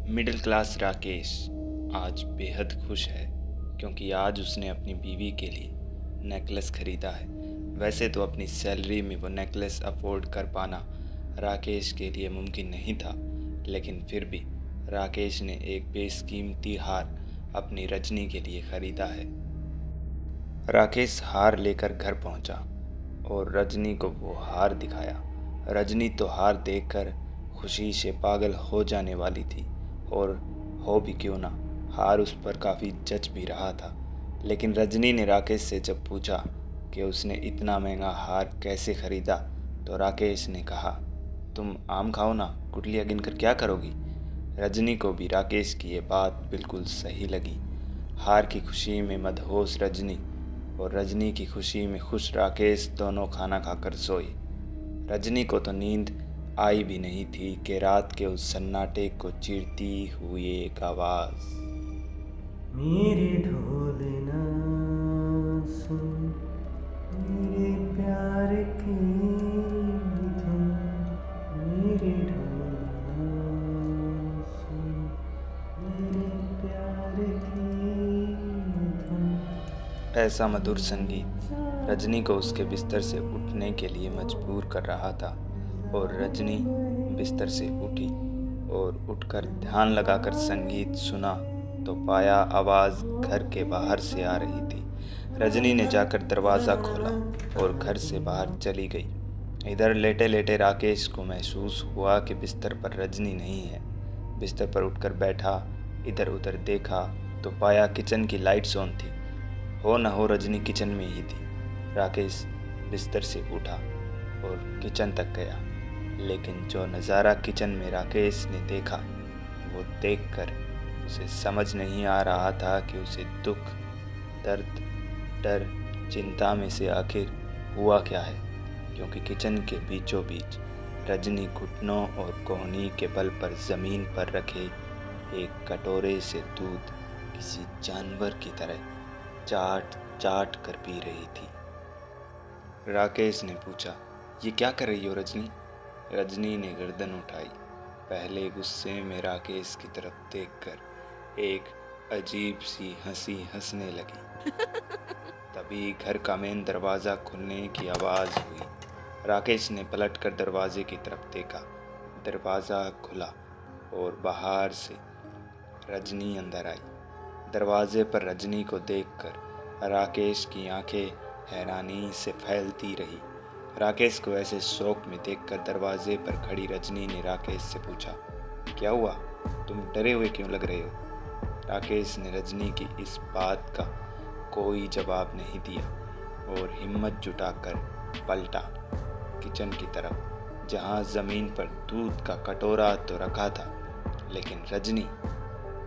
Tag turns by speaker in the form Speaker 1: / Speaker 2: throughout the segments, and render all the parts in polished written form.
Speaker 1: Middle class Rakesh आज बेहद खुश है क्योंकि आज उसने अपनी बीवी के लिए नेकलेस खरीदा है। वैसे तो अपनी सैलरी में वो नेकलेस अफोर्ड कर पाना राकेश के लिए मुमकिन नहीं था, लेकिन फिर भी राकेश ने एक बेशकीमती हार अपनी रजनी के लिए खरीदा है। राकेश हार लेकर घर पहुंचा और रजनी को वो हार दिखाया। रजनी तो हार देखकर खुशी से पागल हो जाने वाली थी, और हो भी क्यों ना, हार उस पर काफ़ी जच भी रहा था। लेकिन रजनी ने राकेश से जब पूछा कि उसने इतना महंगा हार कैसे खरीदा, तो राकेश ने कहा, तुम आम खाओ ना, गुठलियाँ गिनकर क्या करोगी। रजनी को भी राकेश की ये बात बिल्कुल सही लगी। हार की खुशी में मदहोश रजनी और रजनी की खुशी में खुश राकेश दोनों खाना खाकर सोए। रजनी को तो नींद आई भी नहीं थी कि रात के उस सन्नाटे को चीरती हुई एक आवाज़,
Speaker 2: मेरे ढोल ना सुन, मेरे प्यार की धुन, मेरे ढोल ना सुन, मेरे प्यार की धुन।
Speaker 1: ऐसा मधुर संगीत रजनी को उसके बिस्तर से उठने के लिए मजबूर कर रहा था। और रजनी बिस्तर से उठी और उठकर ध्यान लगाकर संगीत सुना तो पाया आवाज़ घर के बाहर से आ रही थी। रजनी ने जाकर दरवाज़ा खोला और घर से बाहर चली गई। इधर लेटे लेटे राकेश को महसूस हुआ कि बिस्तर पर रजनी नहीं है। बिस्तर पर उठकर बैठा, इधर उधर देखा तो पाया किचन की लाइट्स ऑन थी। हो न हो रजनी किचन में ही थी। राकेश बिस्तर से उठा और किचन तक गया, लेकिन जो नज़ारा किचन में राकेश ने देखा, वो देखकर उसे समझ नहीं आ रहा था कि उसे दुख, दर्द, डर, चिंता में से आखिर हुआ क्या है। क्योंकि किचन के बीचों बीच रजनी घुटनों और कोहनी के बल पर ज़मीन पर रखे एक कटोरे से दूध किसी जानवर की तरह चाट चाट कर पी रही थी। राकेश ने पूछा, ये क्या कर रही हो रजनी। रजनी ने गर्दन उठाई, पहले गुस्से में राकेश की तरफ देखकर एक अजीब सी हंसी हंसने लगी। तभी घर का मेन दरवाज़ा खुलने की आवाज़ हुई। राकेश ने पलटकर दरवाजे की तरफ देखा। दरवाज़ा खुला और बाहर से रजनी अंदर आई। दरवाजे पर रजनी को देखकर राकेश की आंखें हैरानी से फैलती रही। राकेश को ऐसे शौक में देखकर दरवाजे पर खड़ी रजनी ने राकेश से पूछा, क्या हुआ, तुम डरे हुए क्यों लग रहे हो। राकेश ने रजनी की इस बात का कोई जवाब नहीं दिया और हिम्मत जुटाकर पलटा किचन की तरफ, जहां ज़मीन पर दूध का कटोरा तो रखा था, लेकिन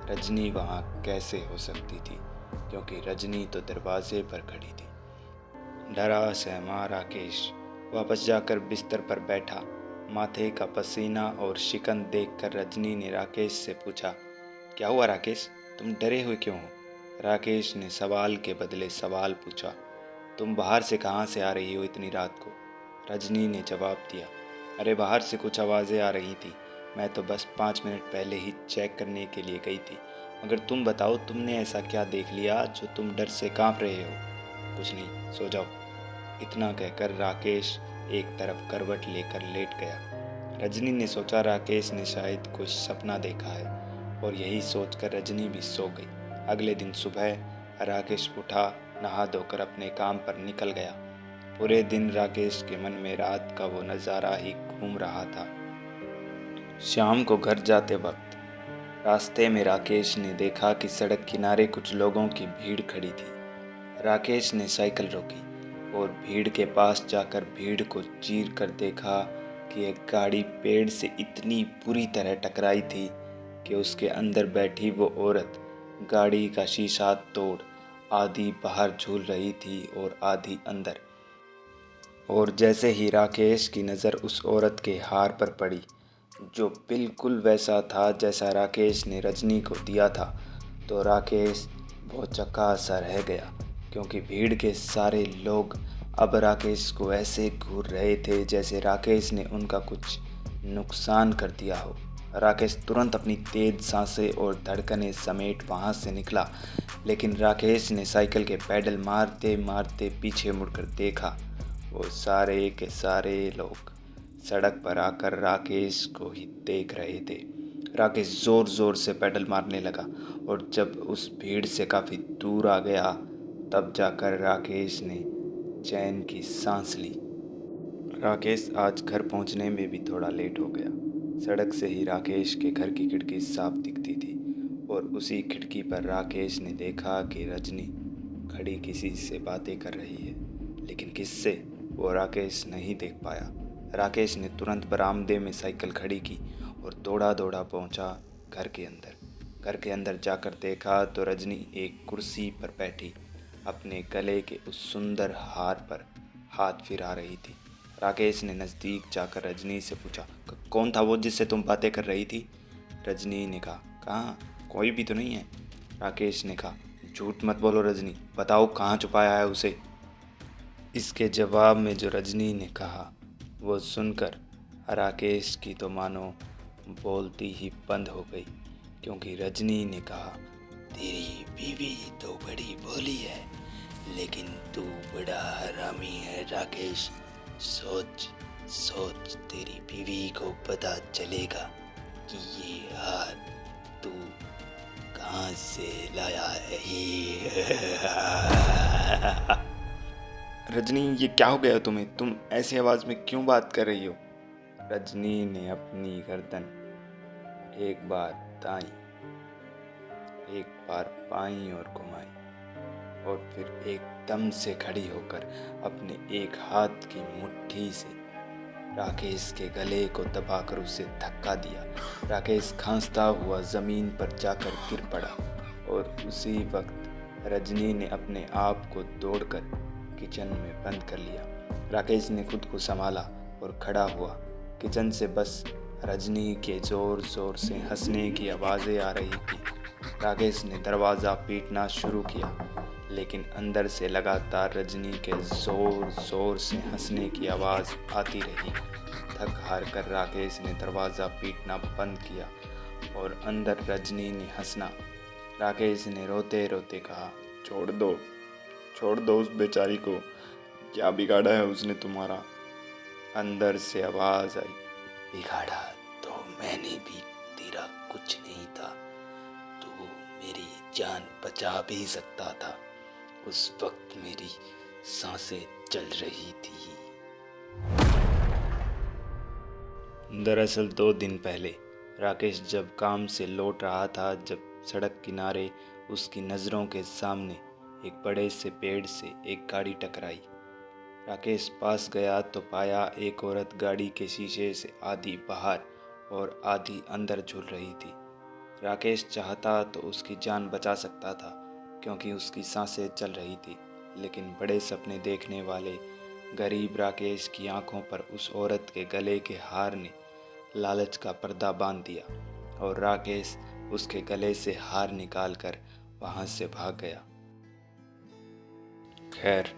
Speaker 1: रजनी वहां कैसे हो सकती थी, क्योंकि रजनी तो दरवाजे पर खड़ी थी। डरा सहमा राकेश वापस जाकर बिस्तर पर बैठा। माथे का पसीना और शिकन देखकर रजनी ने राकेश से पूछा, क्या हुआ राकेश, तुम डरे हुए क्यों हो। राकेश ने सवाल के बदले सवाल पूछा, तुम बाहर से कहाँ से आ रही हो इतनी रात को। रजनी ने जवाब दिया, अरे बाहर से कुछ आवाज़ें आ रही थी, मैं तो बस 5 मिनट पहले ही चेक करने के लिए गई थी। मगर तुम बताओ, तुमने ऐसा क्या देख लिया जो तुम डर से कांप रहे हो। कुछ नहीं, सो जाओ। इतना कहकर राकेश एक तरफ करवट लेकर लेट गया। रजनी ने सोचा राकेश ने शायद कुछ सपना देखा है, और यही सोचकर रजनी भी सो गई। अगले दिन सुबह राकेश उठा, नहा धोकर अपने काम पर निकल गया। पूरे दिन राकेश के मन में रात का वो नज़ारा ही घूम रहा था। शाम को घर जाते वक्त रास्ते में राकेश ने देखा कि सड़क किनारे कुछ लोगों की भीड़ खड़ी थी। राकेश ने साइकिल रोकी और भीड़ के पास जाकर भीड़ को चीर कर देखा कि एक गाड़ी पेड़ से इतनी बुरी तरह टकराई थी कि उसके अंदर बैठी वो औरत गाड़ी का शीशा तोड़ आधी बाहर झूल रही थी और आधी अंदर। और जैसे ही राकेश की नज़र उस औरत के हार पर पड़ी, जो बिल्कुल वैसा था जैसा राकेश ने रजनी को दिया था, तो राकेश भौचक्का सा रह गया, क्योंकि भीड़ के सारे लोग अब राकेश को ऐसे घूर रहे थे जैसे राकेश ने उनका कुछ नुकसान कर दिया हो। राकेश तुरंत अपनी तेज सांसें और धड़कनें समेट वहाँ से निकला, लेकिन राकेश ने साइकिल के पैडल मारते मारते पीछे मुड़कर देखा। वो सारे के सारे लोग सड़क पर आकर राकेश को ही देख रहे थे। राकेश ज़ोर ज़ोर से पैडल मारने लगा और जब उस भीड़ से काफ़ी दूर आ गया तब जाकर राकेश ने चैन की सांस ली। राकेश आज घर पहुंचने में भी थोड़ा लेट हो गया। सड़क से ही राकेश के घर की खिड़की साफ दिखती थी और उसी खिड़की पर राकेश ने देखा कि रजनी खड़ी किसी से बातें कर रही है, लेकिन किससे वो राकेश नहीं देख पाया। राकेश ने तुरंत बरामदे में साइकिल खड़ी की और दौड़ा दौड़ा पहुंचा घर के अंदर। घर के अंदर जाकर देखा तो रजनी एक कुर्सी पर बैठी अपने गले के उस सुंदर हार पर हाथ फिरा रही थी। राकेश ने नज़दीक जाकर रजनी से पूछा, कौन था वो जिससे तुम बातें कर रही थी? रजनी ने कहा, कहाँ, कोई भी तो नहीं है। राकेश ने कहा, झूठ मत बोलो रजनी, बताओ कहाँ छुपाया है उसे। इसके जवाब में जो रजनी ने कहा वो सुनकर राकेश की तो मानो बोलती ही बंद हो गई, क्योंकि रजनी ने कहा, तेरी बीवी तो बड़ी भोली है, लेकिन तू बड़ा हरामी है राकेश। सोच सोच, तेरी बीवी को पता चलेगा कि ये हार तू कहाँ से लाया है। रजनी, ये क्या हो गया तुम्हें? तुम ऐसी आवाज़ में क्यों बात कर रही हो? रजनी ने अपनी गर्दन एक बार दाईं, एक बार बाईं और घुमाई और फिर एकदम से खड़ी होकर अपने एक हाथ की मुट्ठी से राकेश के गले को दबाकर उसे धक्का दिया। राकेश खांसता हुआ ज़मीन पर जाकर गिर पड़ा और उसी वक्त रजनी ने अपने आप को दौड़कर किचन में बंद कर लिया। राकेश ने खुद को संभाला और खड़ा हुआ। किचन से बस रजनी के ज़ोर ज़ोर से हंसने की आवाज़ें आ रही थी। राकेश ने दरवाज़ा पीटना शुरू किया, लेकिन अंदर से लगातार रजनी के ज़ोर ज़ोर से हंसने की आवाज़ आती रही। थक हार कर राकेश ने दरवाज़ा पीटना बंद किया और अंदर रजनी ने हंसना। राकेश ने रोते रोते कहा, छोड़ दो उस बेचारी को, क्या बिगाड़ा है उसने तुम्हारा? अंदर से आवाज़ आई, बिगाड़ा तो मैंने भी तेरा कुछ नहीं था, तू मेरी जान बचा भी सकता था, उस वक्त मेरी सांसें चल रही थी। दरअसल 2 दिन पहले राकेश जब काम से लौट रहा था, जब सड़क किनारे उसकी नज़रों के सामने एक बड़े से पेड़ से एक गाड़ी टकराई। राकेश पास गया तो पाया एक औरत गाड़ी के शीशे से आधी बाहर और आधी अंदर झूल रही थी। राकेश चाहता तो उसकी जान बचा सकता था, क्योंकि उसकी सांसें चल रही थी, लेकिन बड़े सपने देखने वाले गरीब राकेश की आंखों पर उस औरत के गले के हार ने लालच का पर्दा बांध दिया और राकेश उसके गले से हार निकाल कर वहाँ से भाग गया। खैर,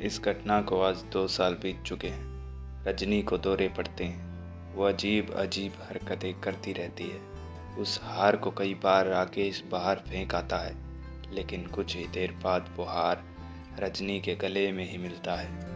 Speaker 1: इस घटना को आज 2 साल बीत चुके हैं। रजनी को दौरे पड़ते हैं। वो अजीब अजीब हरकतें करती रहती है। उस हार को कई बार राकेश बाहर फेंक आता है, लेकिन कुछ ही देर बाद वो हार रजनी के गले में ही मिलता है।